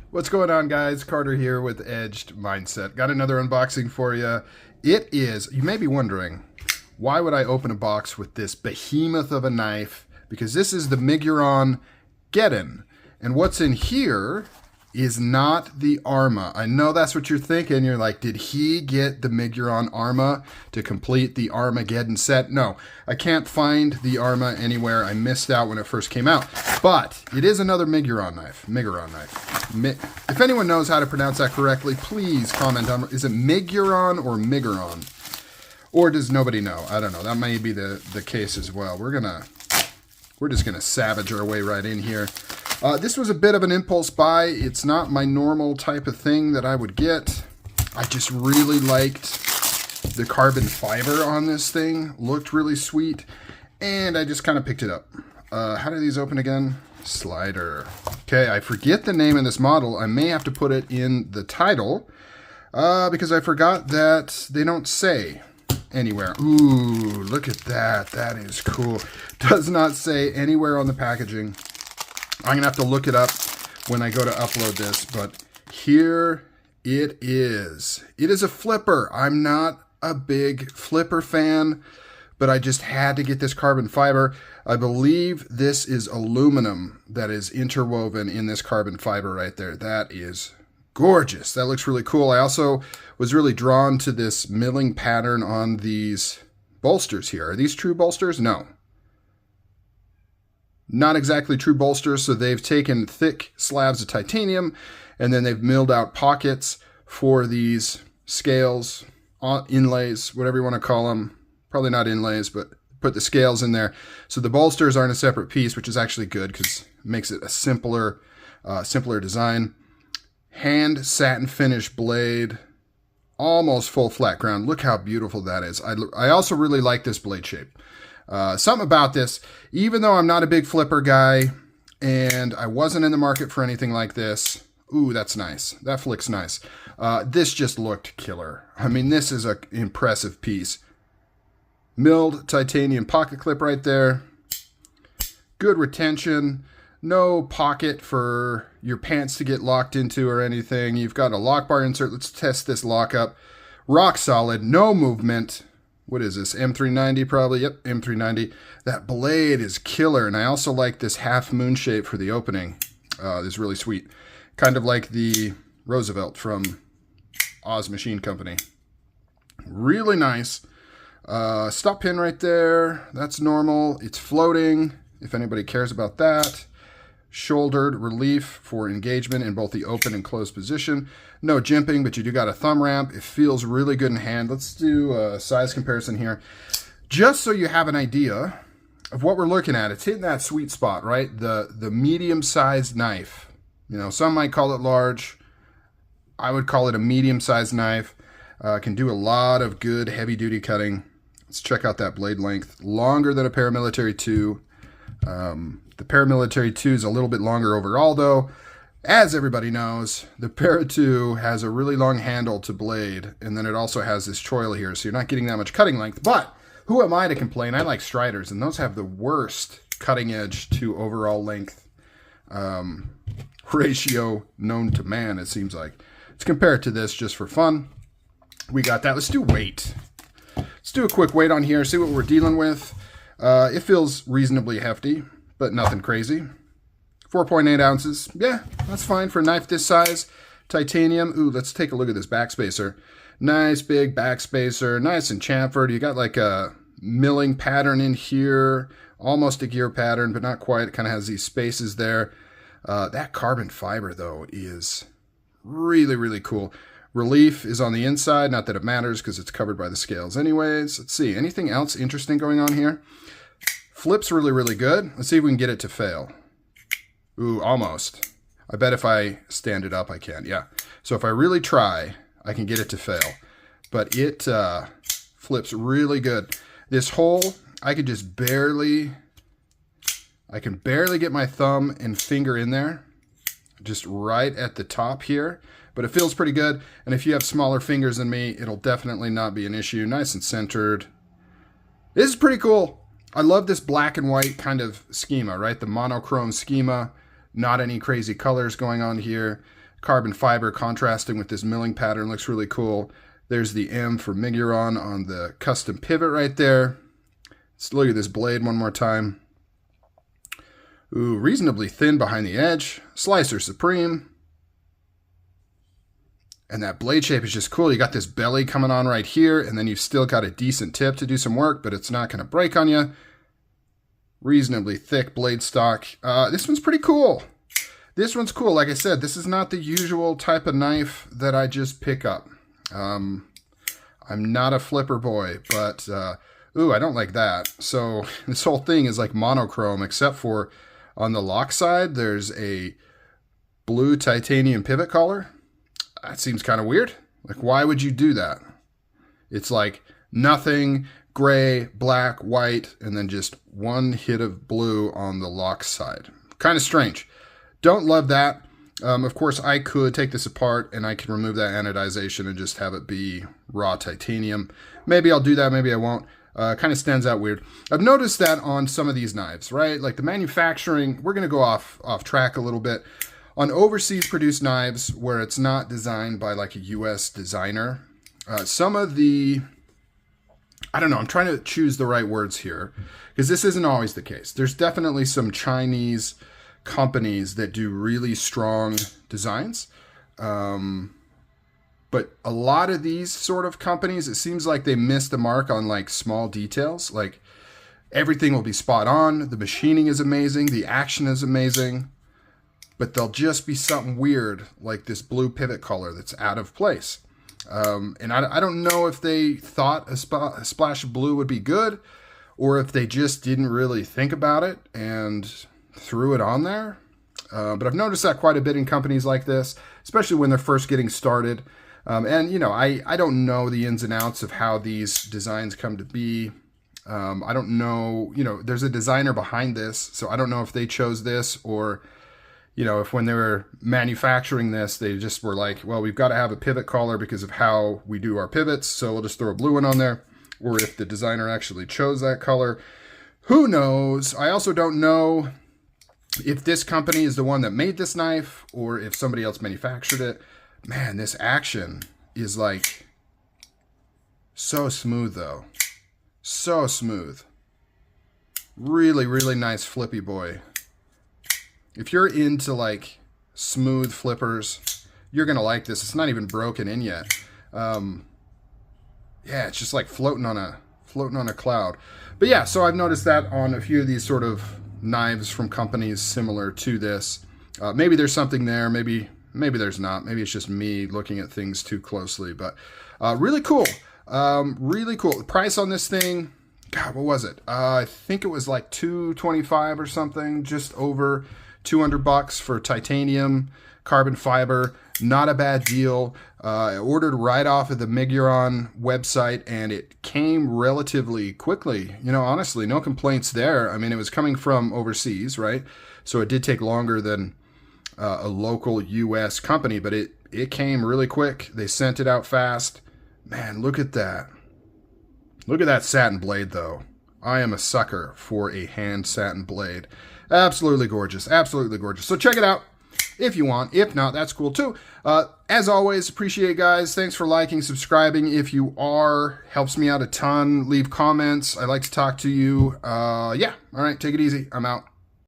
What's going on, guys? Carter here with Edged Mindset. Got another unboxing for you. It is, you may be wondering, why would I open a box with this behemoth of a knife? Because this is the Miguron Get-In. And what's in here is not the Arma. I know that's what you're thinking. You're like, did he get the Miguron Arma to complete the Armageddon set? No, I can't find the Arma anywhere. I missed out when it first came out. But it is another Miguron knife. If anyone knows how to pronounce that correctly, please comment on, is it Miguron or Miguron? Or does nobody know? I don't know. That may be the case as well. We're just gonna savage our way right in here. This was a bit of an impulse buy. It's not my normal type of thing that I would get. I just really liked the carbon fiber on this thing. Looked really sweet. And I just kind of picked it up. How do these open again? Slider. Okay, I forget the name of this model. I may have to put it in the title because I forgot that they don't say anywhere. Ooh, look at that. That is cool. Does not say anywhere on the packaging. I'm going to have to look it up when I go to upload this, but here it is. It is a flipper. I'm not a big flipper fan, but I just had to get this carbon fiber. I believe this is aluminum that is interwoven in this carbon fiber right there. That is gorgeous. That looks really cool. I also was really drawn to this milling pattern on these bolsters here. Are these true bolsters? No. Not exactly true bolsters, so they've taken thick slabs of titanium and then they've milled out pockets for these scales, inlays, whatever you want to call them. Probably not inlays, but put the scales in there. So the bolsters aren't a separate piece, which is actually good because it makes it a simpler design. Hand satin finish blade, almost full flat ground. Look how beautiful that is. I also really like this blade shape. Something about this, even though I'm not a big flipper guy and I wasn't in the market for anything like this. Ooh, that's nice. That flicks nice. This just looked killer. I mean, this is an impressive piece. Milled titanium pocket clip right there. Good retention. No pocket for your pants to get locked into or anything. You've got a lock bar insert. Let's test this lock up. Rock solid. No movement. What is this? M390 probably? Yep, M390. That blade is killer. And I also like this half moon shape for the opening. This is really sweet. Kind of like the Roosevelt from Oz Machine Company. Really nice. Stop pin right there. That's normal. It's floating, if anybody cares about that. Shouldered relief for engagement in both the open and closed position. No jimping, but you do got a thumb ramp. It feels really good in hand. Let's do a size comparison here. Just so you have an idea of what we're looking at. It's hitting that sweet spot, right? The medium-sized knife. You know, some might call it large. I would call it a medium-sized knife. Can do a lot of good heavy-duty cutting. Let's check out that blade length. Longer than a Paramilitary 2. The Paramilitary 2 is a little bit longer overall, though. As everybody knows, the Para 2 has a really long handle to blade, and then it also has this choil here, so you're not getting that much cutting length. But who am I to complain? I like Striders, and those have the worst cutting edge to overall length ratio known to man, it seems like. Let's compare it to this just for fun. We got that. Let's do weight. Let's do a quick weight on here, see what we're dealing with. It feels reasonably hefty, but nothing crazy. 4.8 ounces. Yeah, that's fine for a knife this size. Titanium. Ooh, let's take a look at this backspacer. Nice big backspacer. Nice and chamfered. You got like a milling pattern in here. Almost a gear pattern, but not quite. It kind of has these spaces there. That carbon fiber, though, is really, really cool. Relief is on the inside. Not that it matters because it's covered by the scales anyways. Let's see. Anything else interesting going on here? Flip's really, really good. Let's see if we can get it to fail. Ooh, almost. I bet if I stand it up, I can. Yeah. So if I really try, I can get it to fail. But it flips really good. This hole, I can barely get my thumb and finger in there. Just right at the top here. But it feels pretty good. And if you have smaller fingers than me, it'll definitely not be an issue. Nice and centered. This is pretty cool. I love this black and white kind of schema, right? The monochrome schema. Not any crazy colors going on here. carbon fiber contrasting with this milling pattern. Looks really cool. There's the M for Miguron on the custom pivot right there. Let's look at this blade one more time. Ooh, reasonably thin behind the edge. Slicer Supreme. And that blade shape is just cool. You got this belly coming on right here, and then you've still got a decent tip to do some work, but it's not going to break on you. Reasonably thick blade stock. This one's pretty cool. This one's cool. Like I said, this is not the usual type of knife that I just pick up. I'm not a flipper boy, but ooh, I don't like that. So this whole thing is like monochrome, except for on the lock side, there's a blue titanium pivot collar. That seems kind of weird. Like, why would you do that? It's like nothing, gray, black, white, and then just one hit of blue on the lock side. Kind of strange. Don't love that. Of course, I could take this apart and I can remove that anodization and just have it be raw titanium. Maybe I'll do that, maybe I won't. Kind of stands out weird. I've noticed that on some of these knives, right? Like the manufacturing, we're going to go off track a little bit. On overseas produced knives where it's not designed by like a US designer, some of the, I don't know, I'm trying to choose the right words here because this isn't always the case. There's definitely some Chinese companies that do really strong designs. But a lot of these sort of companies, it seems like they miss the mark on like small details. Like everything will be spot on. The machining is amazing. The action is amazing. But there'll just be something weird like this blue pivot collar that's out of place. And I don't know if they thought a splash of blue would be good or if they just didn't really think about it and threw it on there. But I've noticed that quite a bit in companies like this, especially when they're first getting started. And, you know, I don't know the ins and outs of how these designs come to be. I don't know, you know, there's a designer behind this, so I don't know if they chose this or, you know, if when they were manufacturing this, they just were like, well, we've got to have a pivot collar because of how we do our pivots, so we'll just throw a blue one on there. Or if the designer actually chose that color. Who knows? I also don't know if this company is the one that made this knife or if somebody else manufactured it. Man, this action is like so smooth though. So smooth. Really, really nice flippy boy. If you're into like smooth flippers, you're going to like this. It's not even broken in yet. Yeah, it's just like floating on a cloud. But yeah, so I've noticed that on a few of these sort of knives from companies similar to this. Maybe there's something there. Maybe there's not. Maybe it's just me looking at things too closely. But really cool. Really cool. The price on this thing, God, what was it? I think it was like $225 or something, just over $200 for titanium, carbon fiber. Not a bad deal. I ordered right off of the Miguron website and it came relatively quickly. You know, honestly, no complaints there. I mean, it was coming from overseas, right? So it did take longer than a local US company, but it came really quick. They sent it out fast. Man, look at that. Look at that satin blade though. I am a sucker for a hand satin blade. Absolutely gorgeous. Absolutely gorgeous. So check it out if you want. If not, that's cool too. As always, appreciate it, guys. Thanks for liking, subscribing. If you are, helps me out a ton. Leave comments. I like to talk to you. Yeah. All right. Take it easy. I'm out.